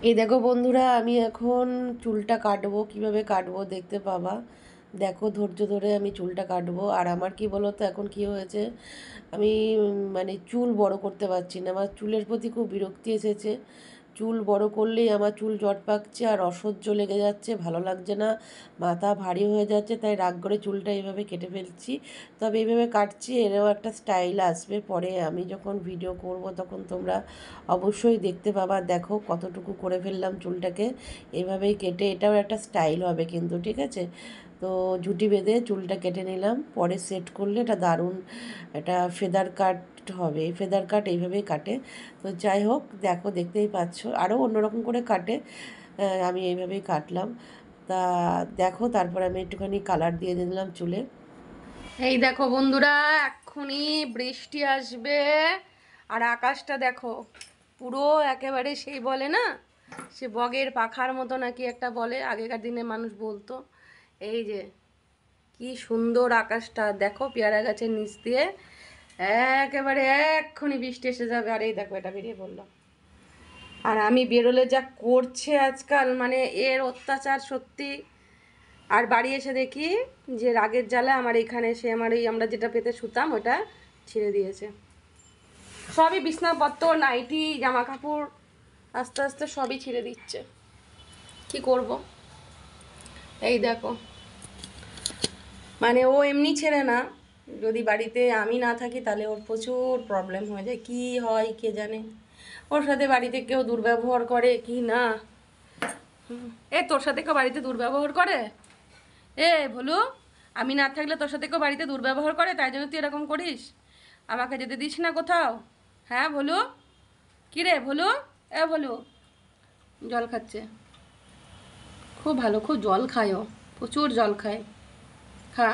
এই দেখো বন্ধুরা, আমি এখন চুলটা কাটবো। কিভাবে কাটবো দেখতে পাবা। দেখো, ধৈর্য ধরে আমি চুলটা কাটবো। আর আমার কি বলো তো, এখন কি হয়েছে, আমি মানে চুল বড় করতে পারছি না। আমার চুলের প্রতি খুব বিরক্তি এসেছে। চুল বড় করলেই আমার চুল জট পাকছে আর অসহ্য লেগে যাচ্ছে, ভালো লাগছে না, মাথা ভারী হয়ে যাচ্ছে। তাই রাগ করে চুলটা এইভাবে কেটে ফেলছি। তবে এইভাবে কাটছি, এরও একটা স্টাইল আসবে পরে। আমি যখন ভিডিও করব তখন তোমরা অবশ্যই দেখতে পাবা। দেখো কতটুকু করে ফেললাম চুলটাকে এইভাবেই কেটে। এটাও একটা স্টাইল হবে কিন্তু, ঠিক আছে। তো ঝুঁটি বেঁধে চুলটা কেটে নিলাম, পরে সেট করলে এটা দারুণ একটা ফেদার কাট হবে। ফেদার কাট এইভাবেই কাটে। তো যাই হোক, দেখো দেখতেই পাচ্ছ, আরও অন্যরকম করে কাটে। আমি এইভাবেই কাটলাম। তা দেখো, তারপর আমি একটুখানি কালার দিয়ে দিলাম চুলে। এই দেখো বন্ধুরা, এক্ষুনি বৃষ্টি আসবে। আর আকাশটা দেখো, পুরো একেবারে সেই বলে না, সে বগের পাখার মতো নাকি একটা বলে, আগেকার দিনে মানুষ বলতো। এই যে কি সুন্দর আকাশটা দেখো, পেয়ারা গাছের নিচ দিয়ে একেবারে এক্ষুনি বৃষ্টি এসে যাবে। আর এই দেখো, এটা বেরিয়ে পড়লো। আর আমি বেরোলে যা করছে আজকাল, মানে এর অত্যাচার সত্যি। আর বাড়ি এসে দেখি যে রাগের জ্বালা আমার এখানে এসে আমার এই আমরা যেটা পেতে শুতাম ওটা ছিঁড়ে দিয়েছে। সবই বিছনাপত্র, নাইটি, জামা কাপড় আস্তে আস্তে সবই ছিঁড়ে দিচ্ছে। কি করব? এই দেখো, মানে ও এমনি ছেড়ে না, যদি বাড়িতে আমি না থাকি তাহলে ওর প্রচুর প্রবলেম হয়ে যায়। কি হয় কে জানে, ওর সাথে বাড়িতে কেউ দুর্ব্যবহার করে কি না। এ তোর সাথে কেউ বাড়িতে দুর্ব্যবহার করে? এ ভুলু, আমি না থাকলে তোর সাথে কেউ বাড়িতে দুর্ব্যবহার করে, তাই জন্য তুই এরকম করিস? আমাকে যেতে দিস না কোথাও? হ্যাঁ ভুলু, কী রে ভুলু? এ ভুলু, জল খাচ্ছে। খুব ভালো, খুব জল খায় ও, প্রচুর জল খায়। খা।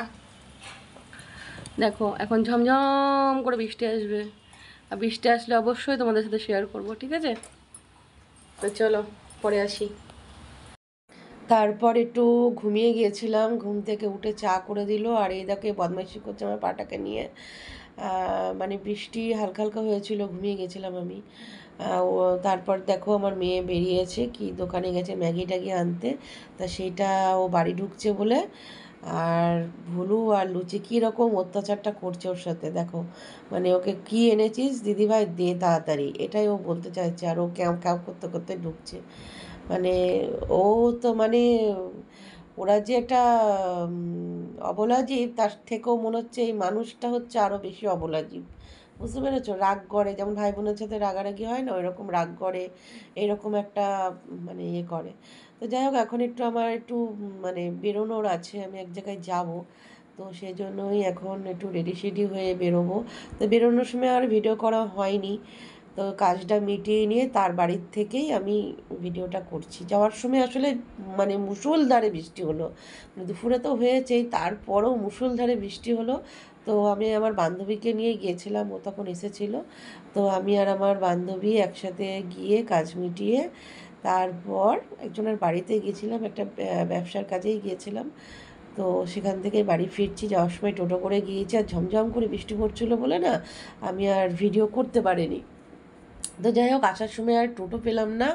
দেখো এখন ঝমঝম করে বৃষ্টি আসবে, আর বৃষ্টি আসলে অবশ্যই তোমাদের সাথে শেয়ার করব, ঠিক আছে? তো চলো পরে আসি। তারপর একটু ঘুমিয়ে গিয়েছিলাম, ঘুম থেকে উঠে চা করে দিল। আর এই দেখে বদমাইশি করছে আমার পাটাকে নিয়ে। মানে বৃষ্টি হালকা হালকা হয়েছিল, ঘুমিয়ে গেছিলাম আমি। তারপর দেখো, আমার মেয়ে বেরিয়েছে, কি দোকানে গেছে ম্যাগি ট্যাগি আনতে। তা সেইটা ও বাড়ি ঢুকছে বলে। আর ভুলু আর লুচি কী রকম অত্যাচারটা করছে ওর সাথে দেখো। মানে ওকে কি এনেছিস দিদিভাই, দে তাড়াতাড়ি, এটাই ও বলতে চাইছে। আর ও ক্যাও ক্যাও করতে করতে ঢুকছে। মানে ও তো মানে ওরা যে একটা অবলা জীব, তার থেকেও মনে হচ্ছে এই মানুষটা হচ্ছে আরও বেশি অবলা জীব। বুঝতে পেরেছো? রাগ করে, যেমন ভাই বোনের সাথে রাগারাগি হয় না, ওইরকম রাগ করে, এরকম একটা মানে ইয়ে করে। তো যাই হোক, এখন একটু আমার একটু মানে বেরোনোর আছে, আমি এক জায়গায় যাব। তো সেই জন্যই এখন একটু রেডি সেডি হয়ে বেরোবো। তো বেরোনোর সময় আর ভিডিও করা হয়নি। তো কাজটা মিটিয়ে নিয়ে তার বাড়ির থেকেই আমি ভিডিওটা করছি। যাওয়ার সময় আসলে মানে মুষলধারে বৃষ্টি হলো। মানে দুপুরে তো হয়েছেই, তারপরও মুষলধারে বৃষ্টি হলো। তো আমি আমার বান্ধবীকে নিয়ে গিয়েছিলাম, ও তখন এসেছিলো। তো আমি আর আমার বান্ধবী একসাথে গিয়ে কাজ মিটিয়ে তারপর একজনের বাড়িতে গিয়েছিলাম, একটা ব্যবসার কাজেই গিয়েছিলাম। তো সেখান থেকে বাড়ি ফিরছি, যাওয়ার সময় টোটো করে গিয়েছি। আর ঝমঝম করে বৃষ্টি পড়ছিলো বলে না, আমি আর ভিডিও করতে পারিনি। তো যাই হোক, আসার সময় আর টোটো পেলাম না।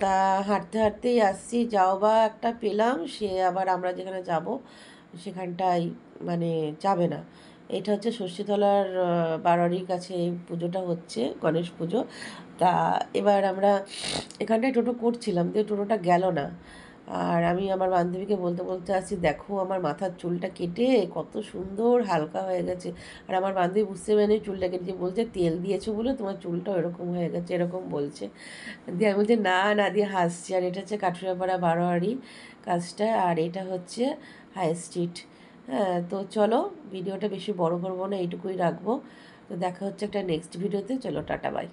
তা হাঁটতে হাঁটতেই আসছি, যাও বা একটা পেলাম, সে আবার আমরা যেখানে যাব সেখানটায় মানে যাবে না। এটা হচ্ছে ষষ্ঠীতলার বারোয়ারির কাছে এই পুজোটা হচ্ছে, গণেশ পুজো। তা এবার আমরা এখানটায় টোটো করছিলাম, কিন্তু টোটোটা গেল না। আর আমি আমার বান্ধবীকে বলতে বলতে আসছি, দেখো আমার মাথার চুলটা কেটে কত সুন্দর হালকা হয়ে গেছে। আর আমার বান্ধবী বুঝতে পারেনি চুলটা কেটেছে, বলছে তেল দিয়েছো বলে তোমার চুলটা এরকম হয়ে গেছে, এরকম বলছে। দিয়ে আমি বলছি না না, দিয়ে হাসছি। আর এটা হচ্ছে কাঠুরিয়াপাড়া বারোয়ারি কাজটা, আর এটা হচ্ছে হাই স্ট্রিট। হ্যাঁ, তো চলো, ভিডিওটা বেশি বড় করবো না, এইটুকুই রাখবো। তো দেখা হচ্ছে একটা নেক্সট ভিডিওতে। চলো, টাটা বাই।